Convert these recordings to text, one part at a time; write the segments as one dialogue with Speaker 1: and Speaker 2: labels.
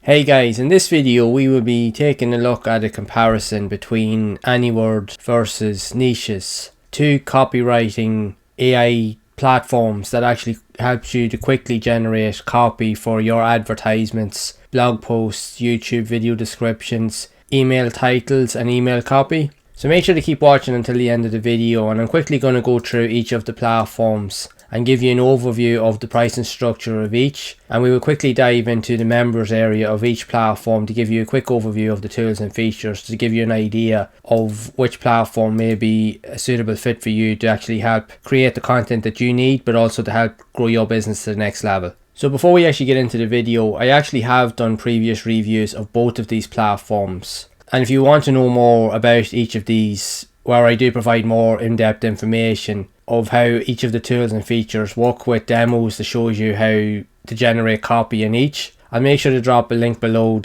Speaker 1: Hey guys, in this video we will be taking a look at a comparison between Anyword versus Nichesss, two copywriting AI platforms that actually helps you to quickly generate copy for your advertisements, blog posts, YouTube video descriptions, email titles and email copy. So make sure to keep watching until the end of the video, and I'm quickly going to go through each of the platforms and give you an overview of the pricing structure of each, and we will quickly dive into the members area of each platform to give you a quick overview of the tools and features to give you an idea of which platform may be a suitable fit for you to actually help create the content that you need, but also to help grow your business to the next level. So before we actually get into the video, I actually have done previous reviews of both of these platforms, and if you want to know more about each of these, where I do provide more in-depth information of how each of the tools and features work with demos that shows you how to generate copy in each, I'll make sure to drop a link below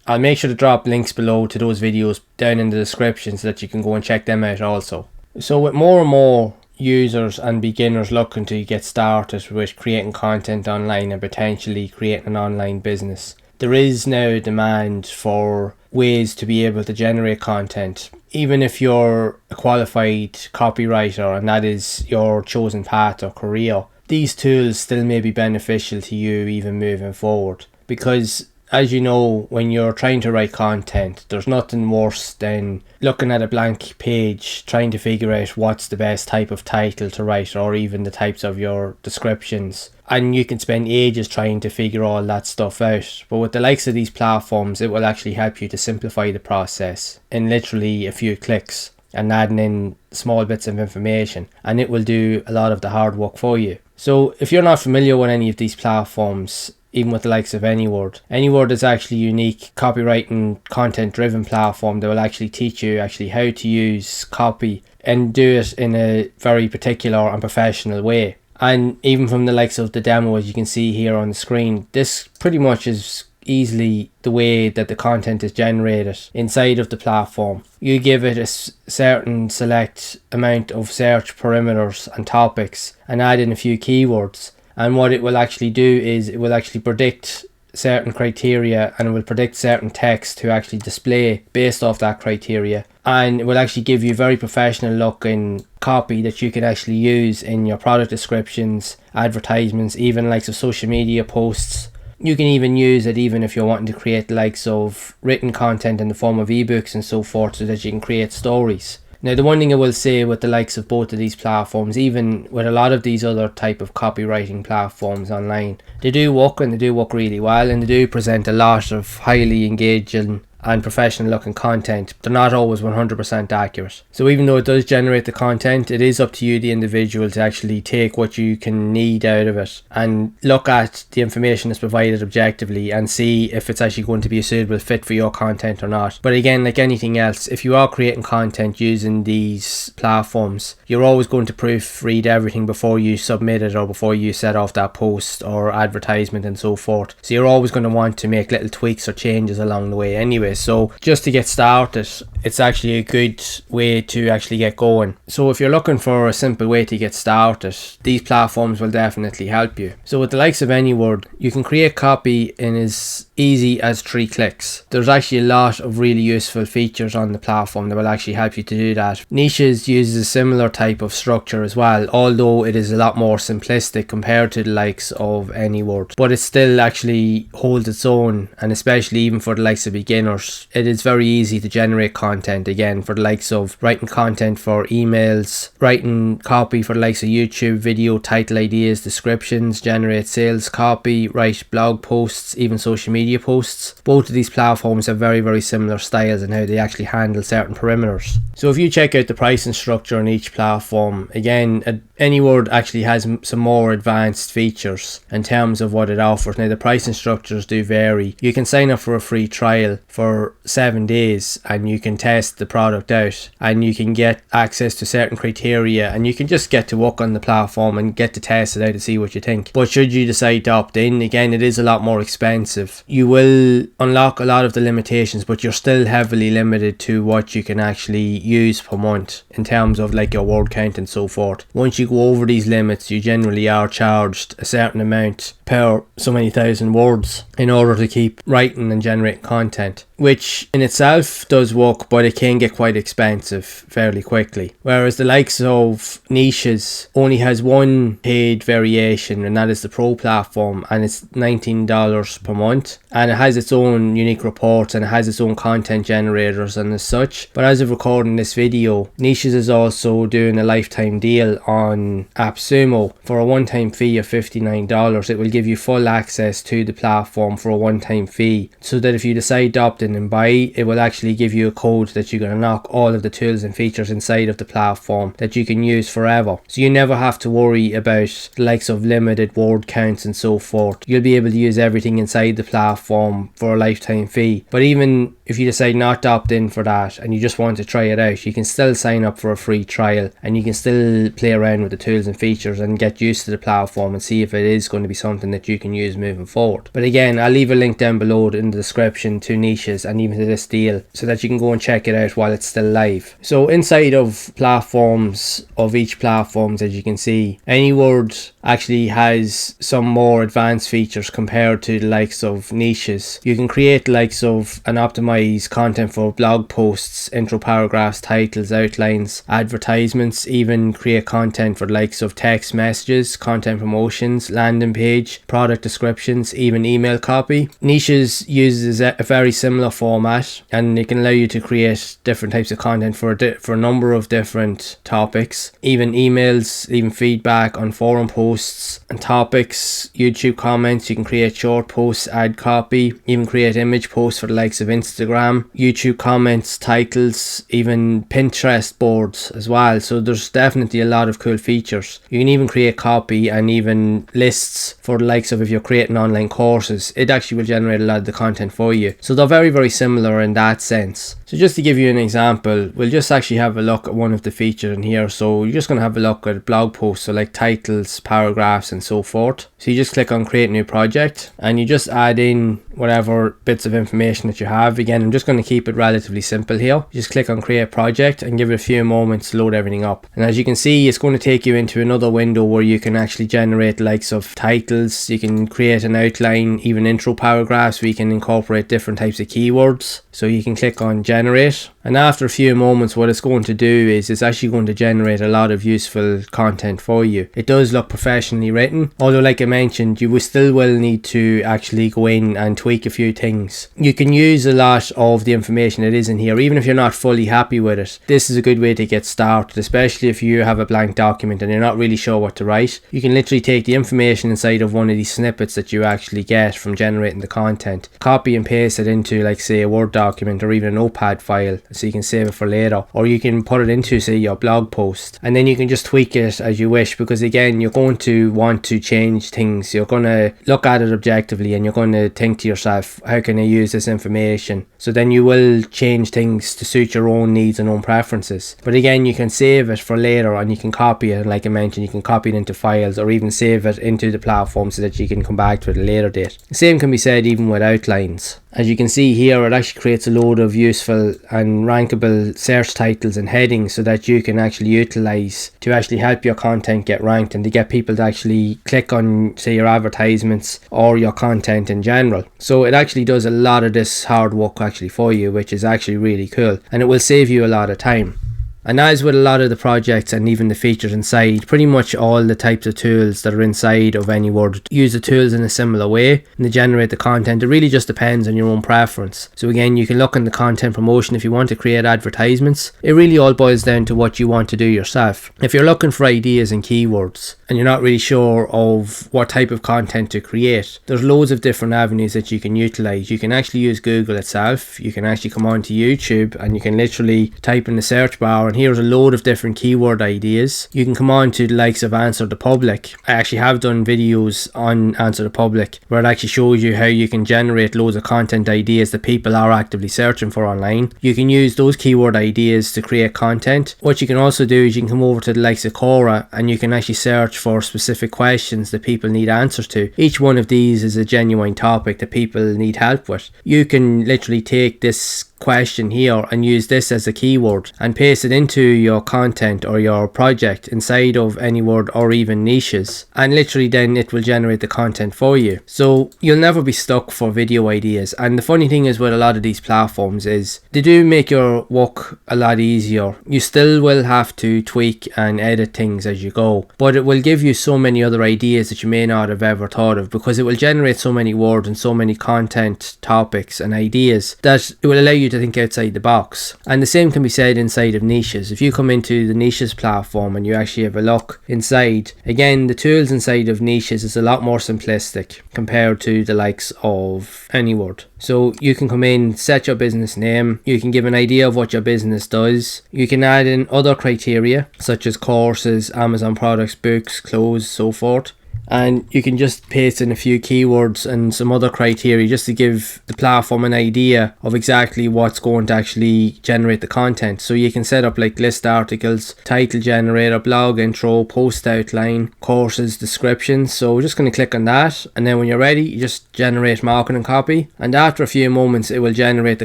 Speaker 1: I'll make sure to drop links below to those videos down in the description so that you can go and check them out also. So with more and more users and beginners looking to get started with creating content online and potentially creating an online business, there is now a demand for ways to be able to generate content. Even if you're a qualified copywriter and that is your chosen path or career, these tools still may be beneficial to you even moving forward. Because as you know, when you're trying to write content, there's nothing worse than looking at a blank page, trying to figure out what's the best type of title to write or even the types of your descriptions. And you can spend ages trying to figure all that stuff out. But with the likes of these platforms, it will actually help you to simplify the process in literally a few clicks and adding in small bits of information, and it will do a lot of the hard work for you. So if you're not familiar with any of these platforms, even with the likes of Anyword is actually a unique copywriting content driven platform that will actually teach you how to use copy and do it in a very particular and professional way. And even from the likes of the demo, as you can see here on the screen, this pretty much is easily the way that the content is generated inside of the platform. You give it a certain select amount of search parameters and topics and add in a few keywords, and what it will actually do is it will actually predict certain criteria and it will predict certain text to actually display based off that criteria, and it will actually give you very professional looking copy that you can actually use in your product descriptions, advertisements, even likes of social media posts. You can even use it even if you're wanting to create the likes of written content in the form of ebooks and so forth, so that you can create stories. Now the one thing I will say with the likes of both of these platforms, even with a lot of these other type of copywriting platforms online, they do work and they do work really well, and they do present a lot of highly engaging and professional looking content. They're not always 100% accurate. So even though it does generate the content, it is up to you, the individual, to actually take what you can need out of it and look at the information that's provided objectively and see if it's actually going to be a suitable fit for your content or not. But again, like anything else, if you are creating content using these platforms, you're always going to proofread everything before you submit it or before you set off that post or advertisement and so forth. So you're always going to want to make little tweaks or changes along the way anyway. So just to get started, it's actually a good way to actually get going. So if you're looking for a simple way to get started, these platforms will definitely help you. So with the likes of Anyword, you can create copy in as easy as 3 clicks. There's actually a lot of really useful features on the platform that will actually help you to do that. Nichesss uses a similar type of structure as well, although it is a lot more simplistic compared to the likes of Anyword, but it still actually holds its own, and especially even for the likes of beginners, it is very easy to generate content. Again, for the likes of writing content for emails, writing copy for the likes of YouTube video title ideas, descriptions, generate sales copy, write blog posts, even social media posts. Both of these platforms have very, very similar styles in how they actually handle certain parameters. So if you check out the pricing structure on each platform, again, Anyword actually has some more advanced features in terms of what it offers. Now the pricing structures do vary. You can sign up for a free trial for 7 days and you can test the product out and you can get access to certain criteria and you can just get to work on the platform and get to test it out to see what you think. But should you decide to opt in, again, it is a lot more expensive. You will unlock a lot of the limitations, but you're still heavily limited to what you can actually use per month in terms of like your word count and so forth. Once you go over these limits, you generally are charged a certain amount per so many thousand words in order to keep writing and generating content, which in itself does work, but it can get quite expensive fairly quickly. Whereas the likes of Nichesss only has one paid variation, and that is the Pro platform, and it's $19 per month, and it has its own unique reports and it has its own content generators and as such. But as of recording this video, Nichesss is also doing a lifetime deal on AppSumo. For a one-time fee of $59, it will give you full access to the platform for a one-time fee, so that if you decide to opt in and buy, it will actually give you a code that you're going to unlock all of the tools and features inside of the platform that you can use forever. So you never have to worry about the likes of limited word counts and so forth. You'll be able to use everything inside the platform for a lifetime fee. But even if you decide not to opt in for that and you just want to try it out, you can still sign up for a free trial and you can still play around with the tools and features and get used to the platform and see if it is going to be something that you can use moving forward. But again, I'll leave a link down below in the description to Nichesss and even to this deal so that you can go and check it out while it's still live. So inside of platforms, of each platforms, as you can see, Anyword actually has some more advanced features compared to the likes of Nichesss. You can create the likes of and optimize content for blog posts, intro paragraphs, titles, outlines, advertisements, even create content for the likes of text messages, content promotions, landing page, product descriptions, even email copy. Nichesss uses a very similar format, and it can allow you to create different types of content for a number of different topics, even emails, even feedback on forum posts and topics, YouTube comments. You can create short posts, ad copy, even create image posts for the likes of Instagram, YouTube comments, titles, even Pinterest boards as well. So there's definitely a lot of cool features. You can even create copy and even lists for the likes of if you're creating online courses. It actually will generate a lot of the content for you. So they're very, very similar in that sense. So just to give you an example, we'll just actually have a look at one of the features in here. So you're just going to have a look at blog posts, so like titles, paragraphs and so forth. So you just click on create new project and you just add in whatever bits of information that you have. Again, I'm just going to keep it relatively simple here. You just click on create project and give it a few moments to load everything up. And as you can see, it's going to take you into another window where you can actually generate the likes of titles. You can create an outline, even intro paragraphs. We can incorporate different types of keywords. So you can click on generate, and after a few moments what it's going to do is it's actually going to generate a lot of useful content for you. It does look professionally written, although like I mentioned, you still will need to actually go in and tweak a few things. You can use a lot of the information that is in here even if you're not fully happy with it. This is a good way to get started, especially if you have a blank document and you're not really sure what to write. You can literally take the information inside of one of these snippets that you actually get from generating the content, copy and paste it into, like, say, a Word document or even a notepad file so you can save it for later, or you can put it into, say, your blog post, and then you can just tweak it as you wish, because again, you're going to want to change things. You're going to look at it objectively and you're going to think to yourself, how can I use this information? So then you will change things to suit your own needs and own preferences. But again, you can save it for later and you can copy it. Like I mentioned, you can copy it into files or even save it into the platform so that you can come back to it at a later date. The same can be said even with outlines. As you can see here, it actually creates a load of useful and rankable search titles and headings so that you can actually utilize to actually help your content get ranked and to get people to actually click on, say, your advertisements or your content in general. So it actually does a lot of this hard work actually for you, which is actually really cool, and it will save you a lot of time. And as with a lot of the projects and even the features inside, pretty much all the types of tools that are inside of Anyword use the tools in a similar way and they generate the content. It really just depends on your own preference. So again, you can look in the content promotion if you want to create advertisements. It really all boils down to what you want to do yourself. If you're looking for ideas and keywords and you're not really sure of what type of content to create, there's loads of different avenues that you can utilize. You can actually use Google itself. You can actually come onto YouTube and you can literally type in the search bar and here's a load of different keyword ideas. You can come on to the likes of Answer the Public. I actually have done videos on Answer the Public where it actually shows you how you can generate loads of content ideas that people are actively searching for online. You can use those keyword ideas to create content. What you can also do is you can come over to the likes of Quora and you can actually search for specific questions that people need answers to. Each one of these is a genuine topic that people need help with. You can literally take this question here and use this as a keyword and paste it into your content or your project inside of Anyword or even Nichesss, and literally then it will generate the content for you. So you'll never be stuck for video ideas. And the funny thing is with a lot of these platforms is they do make your work a lot easier. You still will have to tweak and edit things as you go, but it will give you so many other ideas that you may not have ever thought of, because it will generate so many words and so many content topics and ideas that it will allow you to think outside the box. And the same can be said inside of Nichesss. If you come into the Nichesss platform and you actually have a look inside, again, the tools inside of Nichesss is a lot more simplistic compared to the likes of Anyword. So you can come in, set your business name, you can give an idea of what your business does, you can add in other criteria such as courses, Amazon products, books, clothes, so forth. And you can just paste in a few keywords and some other criteria just to give the platform an idea of exactly what's going to actually generate the content. So you can set up like list articles, title generator, blog intro, post outline, courses, descriptions. So we're just going to click on that, and then when you're ready, you just generate marketing copy, and after a few moments it will generate the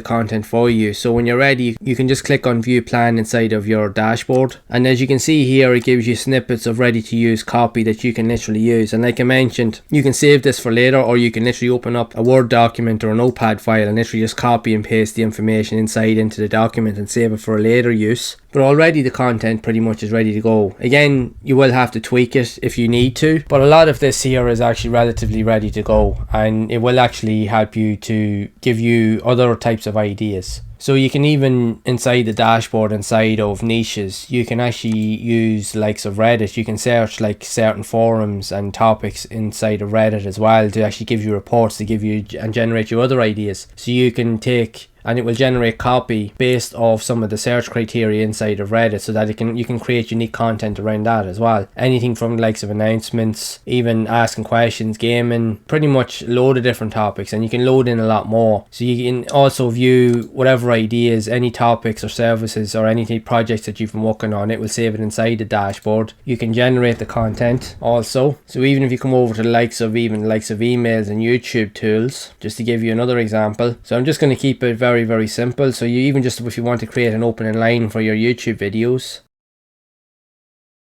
Speaker 1: content for you. So when you're ready, you can just click on view plan inside of your dashboard, and as you can see here, it gives you snippets of ready to use copy that you can literally use. And like I mentioned, you can save this for later, or you can literally open up a Word document or a notepad file and literally just copy and paste the information inside into the document and save it for a later use. But already the content pretty much is ready to go. Again, you will have to tweak it if you need to, but a lot of this here is actually relatively ready to go, and it will actually help you to give you other types of ideas. So you can even, inside the dashboard inside of Nichesss, you can actually use the likes of Reddit. You can search like certain forums and topics inside of Reddit as well to actually give you reports, to give you and generate you other ideas. So you can take, and it will generate copy based off some of the search criteria inside of Reddit, so that you can create unique content around that as well. Anything from the likes of announcements, even asking questions, gaming, pretty much a load of different topics, and you can load in a lot more. So you can also view whatever ideas, any topics or services or any projects that you've been working on. It will save it inside the dashboard. You can generate the content also. So even if you come over to the likes of emails and YouTube tools, just to give you another example. So I'm just going to keep it very simple. So you even just, if you want to create an opening line for your YouTube videos,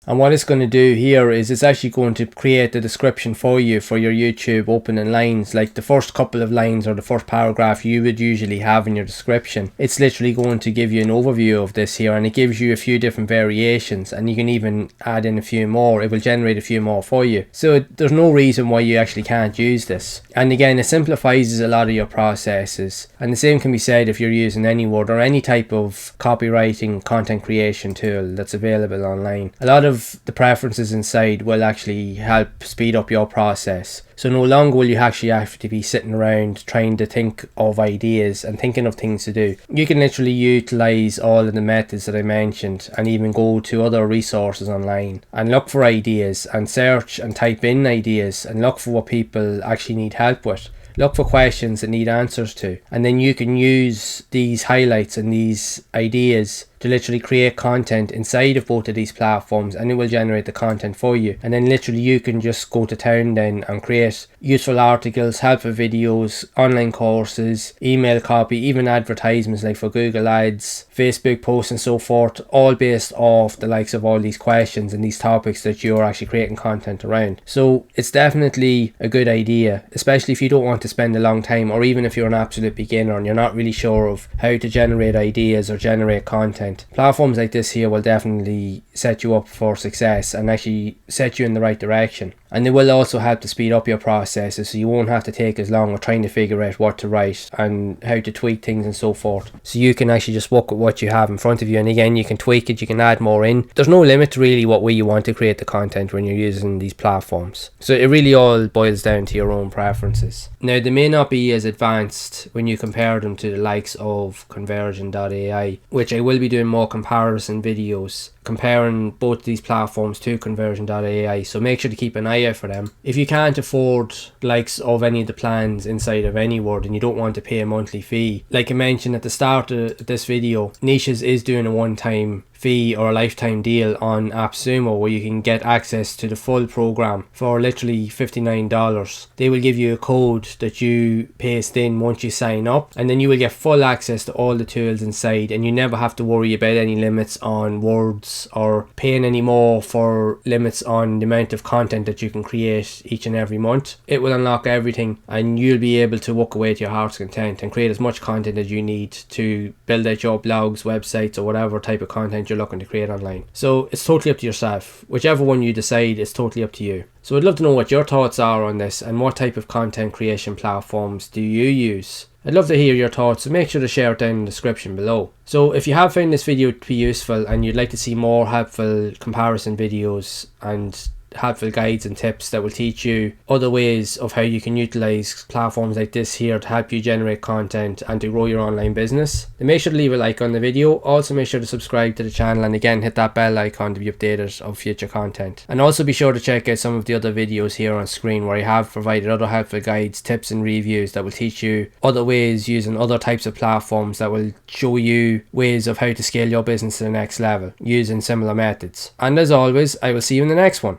Speaker 1: and what it's going to do here is it's actually going to create the description for you for your YouTube opening lines, like the first couple of lines or the first paragraph you would usually have in your description. It's literally going to give you an overview of this here, and it gives you a few different variations, and you can even add in a few more. It will generate a few more for you. So there's no reason why you actually can't use this. And again, it simplifies a lot of your processes. And the same can be said if you're using Anyword or any type of copywriting content creation tool that's available online. A lot of the preferences inside will actually help speed up your process. So no longer will you actually have to be sitting around trying to think of ideas and thinking of things to do. You can literally utilize all of the methods that I mentioned, and even go to other resources online and look for ideas and search and type in ideas and look for what people actually need help with. Look for questions that need answers to, and then you can use these highlights and these ideas to literally create content inside of both of these platforms, and it will generate the content for you. And then literally you can just go to town then and create useful articles, helpful videos, online courses, email copy, even advertisements like for Google ads, Facebook posts and so forth, all based off the likes of all these questions and these topics that you're actually creating content around. So it's definitely a good idea, especially if you don't want to spend a long time, or even if you're an absolute beginner and you're not really sure of how to generate ideas or generate content. Platforms like this here will definitely set you up for success and actually set you in the right direction. And they will also help to speed up your processes, so you won't have to take as long with trying to figure out what to write and how to tweak things and so forth. So you can actually just work with what you have in front of you, and again, you can tweak it, you can add more in. There's no limit to really what way you want to create the content when you're using these platforms. So it really all boils down to your own preferences. Now, they may not be as advanced when you compare them to the likes of conversion.ai, which I will be doing more comparison videos comparing both these platforms to conversion.ai, so make sure to keep an eye out for them. If you can't afford the likes of any of the plans inside of Anyword and you don't want to pay a monthly fee, like I mentioned at the start of this video, Nichesss is doing a one-time fee or a lifetime deal on AppSumo where you can get access to the full program for literally $59. They will give you a code that you paste in once you sign up, and then you will get full access to all the tools inside, and you never have to worry about any limits on words or paying any more for limits on the amount of content that you can create each and every month. It will unlock everything and you'll be able to walk away to your heart's content and create as much content as you need to build out your blogs, websites, or whatever type of content you're looking to create online. So it's totally up to yourself. Whichever one you decide, is totally up to you. So I'd love to know what your thoughts are on this and what type of content creation platforms do you use. I'd love to hear your thoughts, so make sure to share it down in the description below. So if you have found this video to be useful and you'd like to see more helpful comparison videos and helpful guides and tips that will teach you other ways of how you can utilize platforms like this here to help you generate content and to grow your online business, then make sure to leave a like on the video. Also make sure to subscribe to the channel, and again hit that bell icon to be updated of future content. And also be sure to check out some of the other videos here on screen where I have provided other helpful guides, tips and reviews that will teach you other ways using other types of platforms that will show you ways of how to scale your business to the next level using similar methods. And as always, I will see you in the next one.